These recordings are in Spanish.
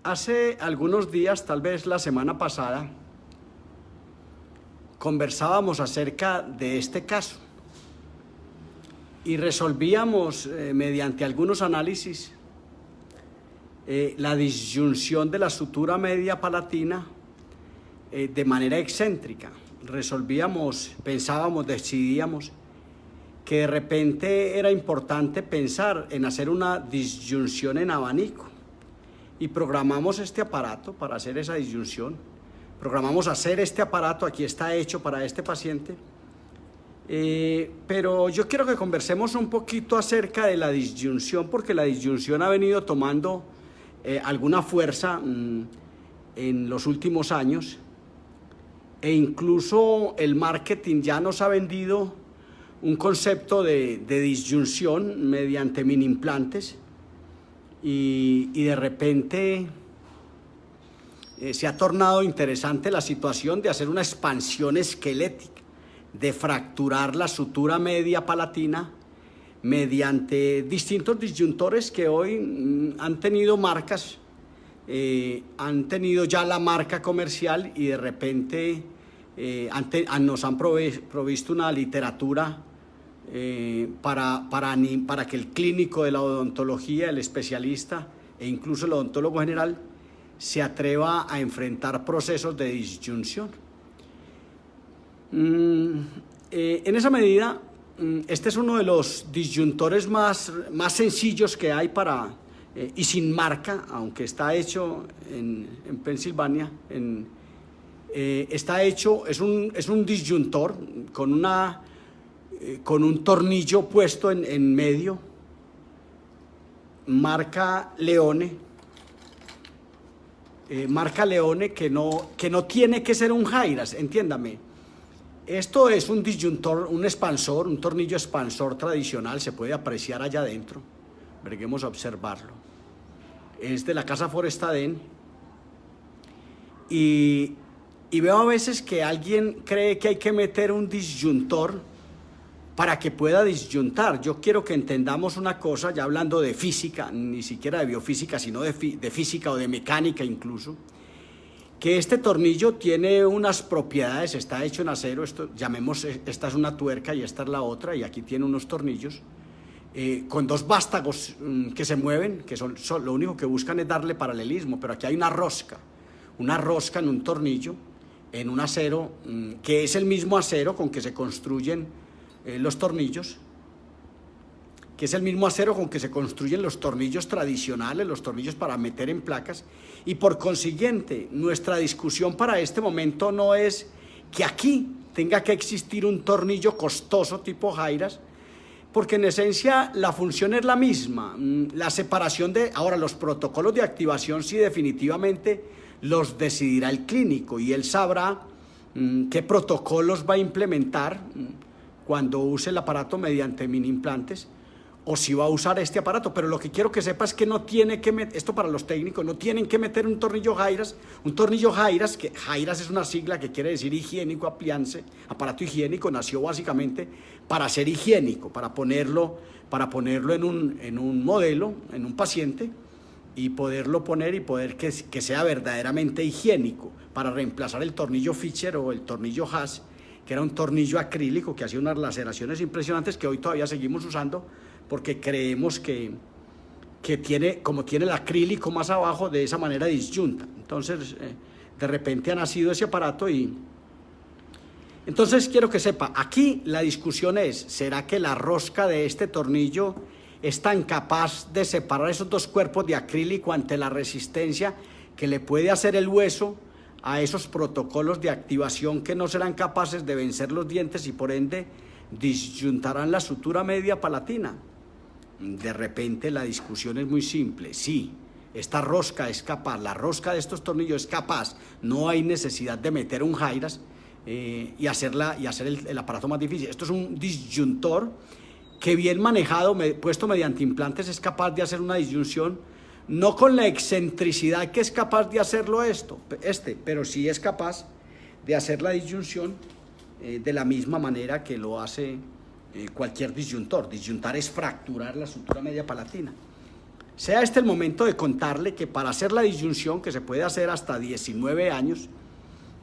Hace algunos días, tal vez la semana pasada, conversábamos acerca de este caso y resolvíamos mediante algunos análisis la disyunción de la sutura media palatina de manera excéntrica. Resolvíamos, pensábamos, decidíamos que de repente era importante pensar en hacer una disyunción en abanico y programamos este aparato para hacer esa disyunción. Programamos hacer este aparato, aquí está hecho para este paciente, pero yo quiero que conversemos un poquito acerca de la disyunción, porque la disyunción ha venido tomando alguna fuerza en los últimos años, e incluso el marketing ya nos ha vendido un concepto de disyunción mediante mini implantes, y de repente se ha tornado interesante la situación de hacer una expansión esquelética, de fracturar la sutura media palatina mediante distintos disyuntores que hoy han tenido marcas, han tenido ya la marca comercial, y de repente nos han provisto una literatura para que el clínico de la odontología, el especialista e incluso el odontólogo general se atreva a enfrentar procesos de disyunción. En esa medida, este es uno de los disyuntores más sencillos que hay y sin marca, aunque está hecho en Pensilvania. Está hecho, es un disyuntor con un tornillo puesto en medio, marca Leone, que no tiene que ser un Jairas, entiéndame. Esto es un disyuntor, un expansor, un tornillo expansor tradicional, se puede apreciar allá adentro, veremos a observarlo. Es de la casa Forestaden, y veo a veces que alguien cree que hay que meter un disyuntor para que pueda disyuntar. Yo quiero que entendamos una cosa, ya hablando de física, ni siquiera de biofísica, sino de física o de mecánica incluso, que este tornillo tiene unas propiedades, está hecho en acero, esta es una tuerca y esta es la otra, y aquí tiene unos tornillos con dos vástagos que se mueven, que son lo único que buscan es darle paralelismo, pero aquí hay una rosca en un tornillo, en un acero, que es el mismo acero con que se construyen los tornillos, que es el mismo acero con que se construyen los tornillos tradicionales, los tornillos para meter en placas, y por consiguiente nuestra discusión para este momento no es que aquí tenga que existir un tornillo costoso tipo Jairas, porque en esencia la función es la misma. La separación ahora los protocolos de activación sí definitivamente los decidirá el clínico, y él sabrá qué protocolos va a implementar cuando use el aparato mediante mini implantes, o si va a usar este aparato. Pero lo que quiero que sepa es que no tiene que meter, esto para los técnicos, no tienen que meter un tornillo Jairas, que Jairas es una sigla que quiere decir higiénico appliance, aparato higiénico, nació básicamente para ser higiénico, para ponerlo en un modelo, en un paciente, y poderlo poner y poder que sea verdaderamente higiénico, para reemplazar el tornillo Fischer o el tornillo Haas, que era un tornillo acrílico que hacía unas laceraciones impresionantes, que hoy todavía seguimos usando porque creemos que como tiene el acrílico más abajo, de esa manera disyunta. Entonces de repente ha nacido ese aparato, y entonces quiero que sepa, aquí la discusión es, ¿será que la rosca de este tornillo es tan capaz de separar esos dos cuerpos de acrílico ante la resistencia que le puede hacer el hueso a esos protocolos de activación, que no serán capaces de vencer los dientes y por ende disyuntarán la sutura media palatina? De repente la discusión es muy simple. Sí, esta rosca es capaz, la rosca de estos tornillos es capaz, no hay necesidad de meter un Jairas y hacer el aparato más difícil. Esto es un disyuntor que, bien manejado, puesto mediante implantes, es capaz de hacer una disyunción, no con la excentricidad que es capaz de hacerlo pero sí es capaz de hacer la disyunción de la misma manera que lo hace cualquier disyuntor. Disyuntar es fracturar la sutura media palatina. sea este el momento de contarle que para hacer la disyunción, que se puede hacer hasta 19 años,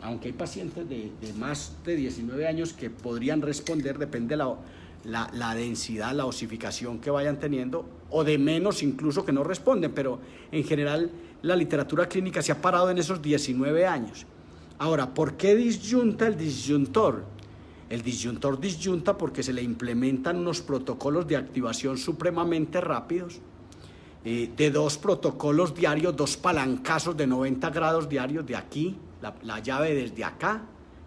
aunque hay pacientes de más de 19 años que podrían responder, depende de la densidad, la osificación que vayan teniendo, o de menos incluso que no responden, pero en general la literatura clínica se ha parado en esos 19 años. Ahora, ¿por qué disyunta el disyuntor? El disyuntor disyunta porque se le implementan unos protocolos de activación supremamente rápidos, de 2 protocolos diarios, 2 palancazos de 90 grados diarios, de aquí, la llave desde acá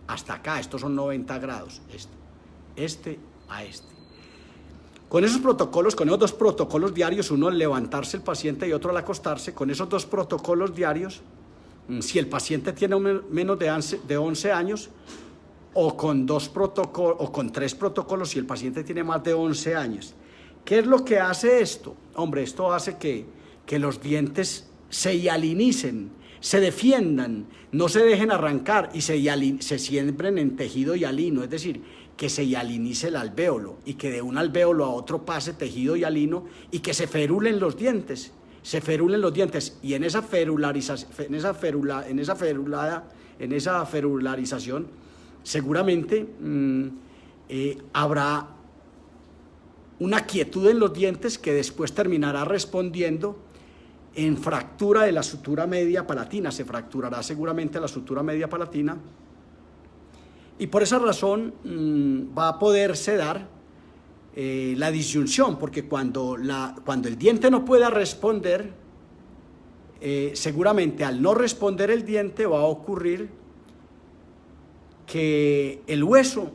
hasta acá, estos son 90 grados, este a este. Con esos protocolos, con esos 2 protocolos diarios, uno al levantarse el paciente y otro al acostarse, con esos 2 protocolos diarios, si el paciente tiene menos de 11 años, o con 2 protocolos, o con 3 protocolos si el paciente tiene más de 11 años. ¿Qué es lo que hace esto? Hombre, esto hace que los dientes se hialinicen, se defiendan, no se dejen arrancar y se siembren en tejido hialino, es decir, que se hialinice el alvéolo y que de un alvéolo a otro pase tejido hialino y que se ferulen los dientes, y en esa ferularización seguramente habrá una quietud en los dientes que después terminará respondiendo en fractura de la sutura media palatina, se fracturará seguramente la sutura media palatina, y por esa razón va a poderse dar la disyunción, porque cuando el diente no pueda responder, seguramente al no responder el diente va a ocurrir que el hueso,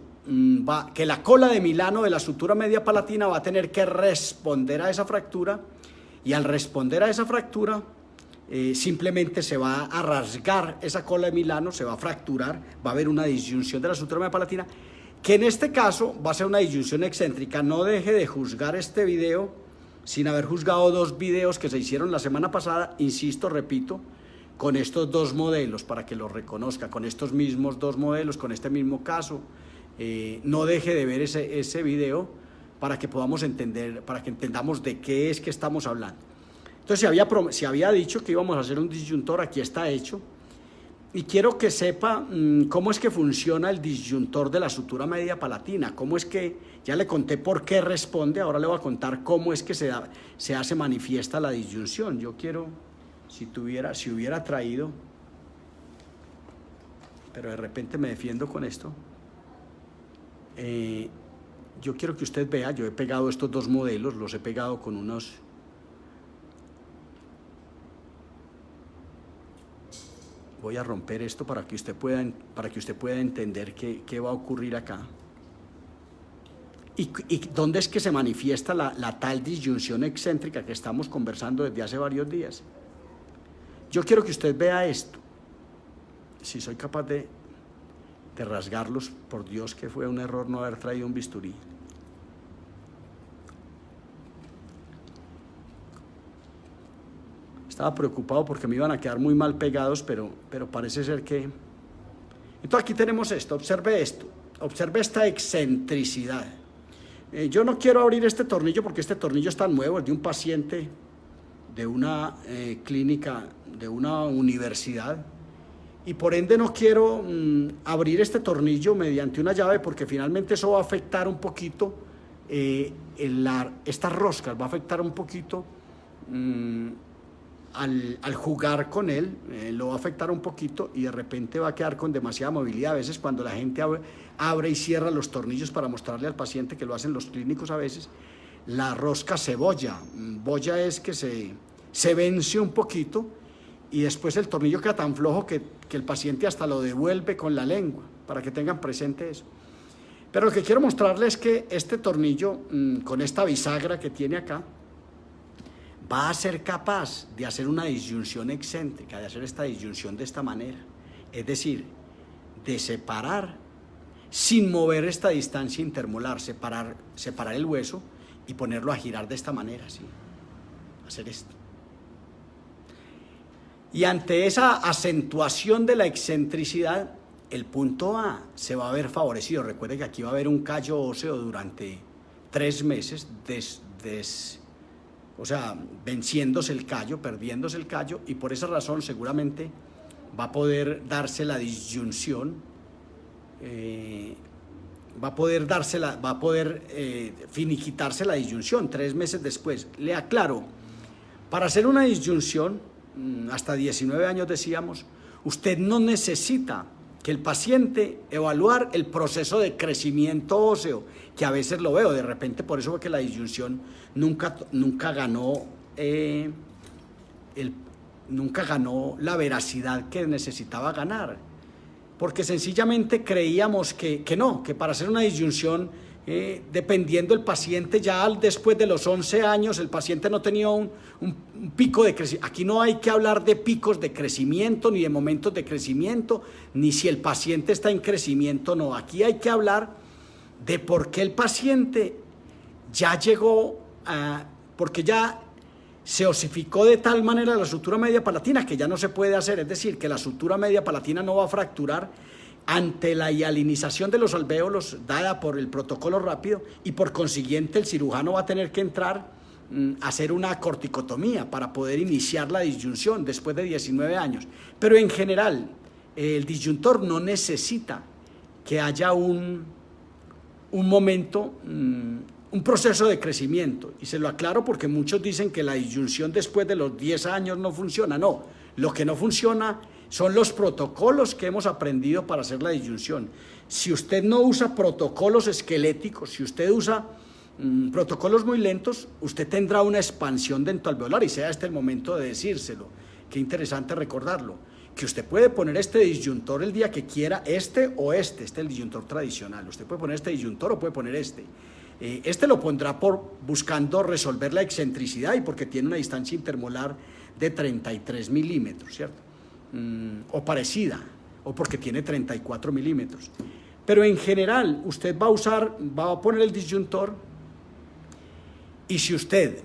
que la cola de Milano de la sutura media palatina va a tener que responder a esa fractura, y al responder a esa fractura simplemente se va a rasgar esa cola de Milano, se va a fracturar, va a haber una disyunción de la sutura media palatina, que en este caso va a ser una disyunción excéntrica. No deje de juzgar este video sin haber juzgado 2 videos que se hicieron la semana pasada, insisto, repito, con estos 2 modelos, para que los reconozca, con estos mismos 2 modelos, con este mismo caso. No deje de ver ese video para que podamos entender, para que entendamos de qué es que estamos hablando. Entonces, se había dicho que íbamos a hacer un disyuntor, aquí está hecho, y quiero que sepa cómo es que funciona el disyuntor de la sutura media palatina, cómo es que, ya le conté por qué responde, ahora le voy a contar cómo es que se hace manifiesta la disyunción. Yo quiero, si hubiera traído, pero de repente me defiendo con esto, yo quiero que usted vea, yo he pegado estos 2 modelos, los he pegado con unos... Voy a romper esto para que usted pueda entender qué va a ocurrir acá. ¿Y dónde es que se manifiesta la tal disyunción excéntrica que estamos conversando desde hace varios días? Yo quiero que usted vea esto. Si soy capaz de rasgarlos, por Dios que fue un error no haber traído un bisturí. Estaba preocupado porque me iban a quedar muy mal pegados, pero parece ser que... Entonces aquí tenemos esto, observe esta excentricidad. Yo no quiero abrir este tornillo porque este tornillo está nuevo, es de un paciente de una clínica, de una universidad, y por ende no quiero abrir este tornillo mediante una llave, porque finalmente eso va a afectar un poquito estas roscas, va a afectar un poquito al jugar con él, lo va a afectar un poquito y de repente va a quedar con demasiada movilidad. A veces cuando la gente abre y cierra los tornillos para mostrarle al paciente, que lo hacen los clínicos a veces, la rosca se bolla. Bolla es que se vence un poquito y después el tornillo queda tan flojo que el paciente hasta lo devuelve con la lengua, para que tengan presente eso. Pero lo que quiero mostrarles es que este tornillo, con esta bisagra que tiene acá, va a ser capaz de hacer una disyunción excéntrica, de hacer esta disyunción de esta manera. Es decir, de separar, sin mover esta distancia intermolar, separar el hueso y ponerlo a girar de esta manera, ¿sí? Hacer esto. Y ante esa acentuación de la excentricidad, el punto A se va a ver favorecido. Recuerde que aquí va a haber un callo óseo durante 3 meses o sea, venciéndose el callo, perdiéndose el callo, y por esa razón seguramente va a poder darse la disyunción, va a poder finiquitarse la disyunción 3 meses después. Le aclaro, para hacer una disyunción, hasta 19 años decíamos, usted no necesita que el paciente evaluar el proceso de crecimiento óseo, que a veces lo veo, de repente por eso fue que la disyunción nunca ganó nunca ganó la veracidad que necesitaba ganar, porque sencillamente creíamos que no, que para hacer una disyunción, dependiendo del paciente, ya después de los 11 años, el paciente no tenía un pico de crecimiento. Aquí no hay que hablar de picos de crecimiento, ni de momentos de crecimiento, ni si el paciente está en crecimiento o no. Aquí hay que hablar de por qué el paciente ya llegó porque ya se osificó de tal manera la sutura media palatina que ya no se puede hacer, es decir, que la sutura media palatina no va a fracturar ante la hialinización de los alvéolos dada por el protocolo rápido, y por consiguiente el cirujano va a tener que entrar a hacer una corticotomía para poder iniciar la disyunción después de 19 años. Pero en general, el disyuntor no necesita que haya un momento, un proceso de crecimiento, y se lo aclaro porque muchos dicen que la disyunción después de los 10 años no funciona. No, lo que no funciona son los protocolos que hemos aprendido para hacer la disyunción. Si usted no usa protocolos esqueléticos, si usted usa protocolos muy lentos, usted tendrá una expansión dentoalveolar, y sea este el momento de decírselo. Qué interesante recordarlo, que usted puede poner este disyuntor el día que quiera, este o este es el disyuntor tradicional. Usted puede poner este disyuntor o puede poner este. Este lo pondrá buscando resolver la excentricidad y porque tiene una distancia intermolar de 33 milímetros, ¿cierto? O parecida, o porque tiene 34 milímetros. Pero en general, usted va a poner el disyuntor, y si usted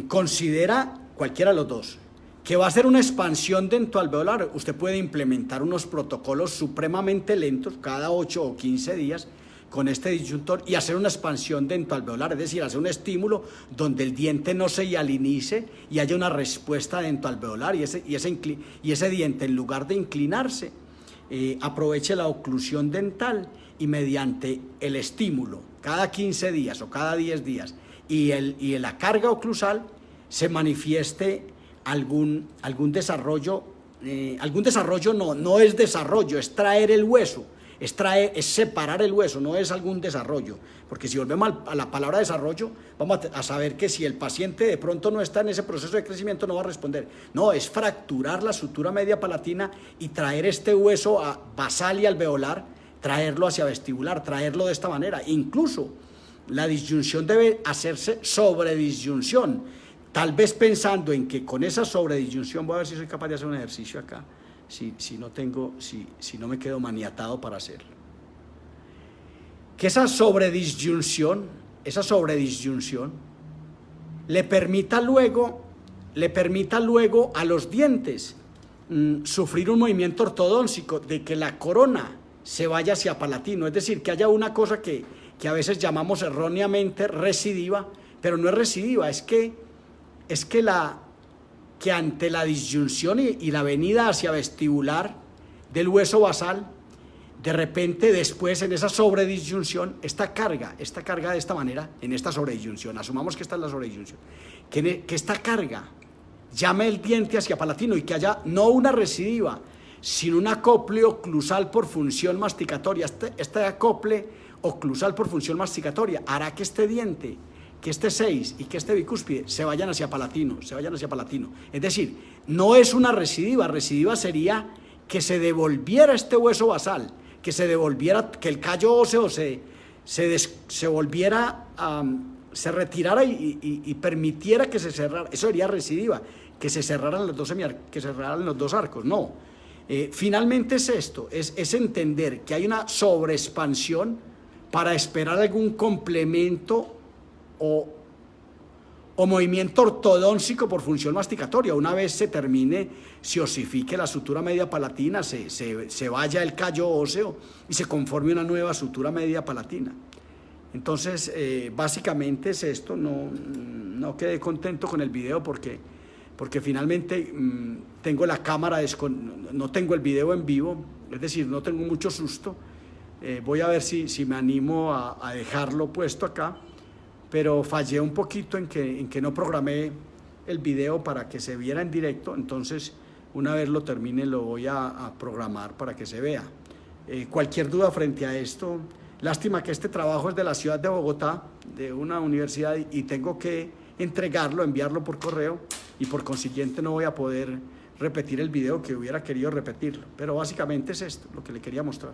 considera, cualquiera de los dos, que va a ser una expansión dentoalveolar, usted puede implementar unos protocolos supremamente lentos, cada 8 o 15 días, con este disyuntor, y hacer una expansión dentoalveolar, es decir, hacer un estímulo donde el diente no se hialinice y haya una respuesta dentoalveolar, y ese diente, en lugar de inclinarse, aproveche la oclusión dental, y mediante el estímulo cada 15 días o cada 10 días y la carga oclusal se manifieste algún desarrollo. Algún desarrollo no es desarrollo, es traer el hueso. Es separar el hueso, no es algún desarrollo, porque si volvemos a la palabra desarrollo, vamos a saber que si el paciente de pronto no está en ese proceso de crecimiento no va a responder. No, es fracturar la sutura media palatina y traer este hueso basal y alveolar, traerlo hacia vestibular, traerlo de esta manera. Incluso la disyunción debe hacerse sobre disyunción, tal vez pensando en que con esa sobre disyunción, voy a ver si soy capaz de hacer un ejercicio acá. Si no me quedo maniatado para hacerlo. Que esa sobredisyunción le permita luego a los dientes sufrir un movimiento ortodóntico de que la corona se vaya hacia palatino, es decir, que haya una cosa que a veces llamamos erróneamente recidiva, pero no es recidiva, es que ante la disyunción y la venida hacia vestibular del hueso basal, de repente después en esa sobredisyunción, esta carga de esta manera, en esta sobredisyunción, asumamos que esta es la sobredisyunción, que esta carga llame el diente hacia palatino y que haya no una recidiva, sino un acople oclusal por función masticatoria. Este acople oclusal por función masticatoria hará que este diente, que este 6 y que este bicúspide se vayan hacia palatino. Es decir, no es una recidiva sería que se devolviera este hueso basal, que el callo óseo se volviera, se retirara y permitiera que se cerrara. Eso sería recidiva, que se cerraran los dos arcos. No, finalmente es esto, es entender que hay una sobreexpansión para esperar algún complemento o movimiento ortodóntico por función masticatoria. Una vez se termine, se osifique la sutura media palatina, se vaya el callo óseo y se conforme una nueva sutura media palatina. Entonces, básicamente es esto. No quedé contento con el video porque finalmente tengo la cámara, no tengo el video en vivo, es decir, no tengo mucho susto. Voy a ver si me animo a dejarlo puesto acá, pero fallé un poquito en que no programé el video para que se viera en directo. Entonces, una vez lo termine, lo voy a programar para que se vea. Cualquier duda frente a esto, lástima que este trabajo es de la ciudad de Bogotá, de una universidad, y tengo que entregarlo, enviarlo por correo, y por consiguiente no voy a poder repetir el video que hubiera querido repetirlo. Pero básicamente es esto lo que le quería mostrar.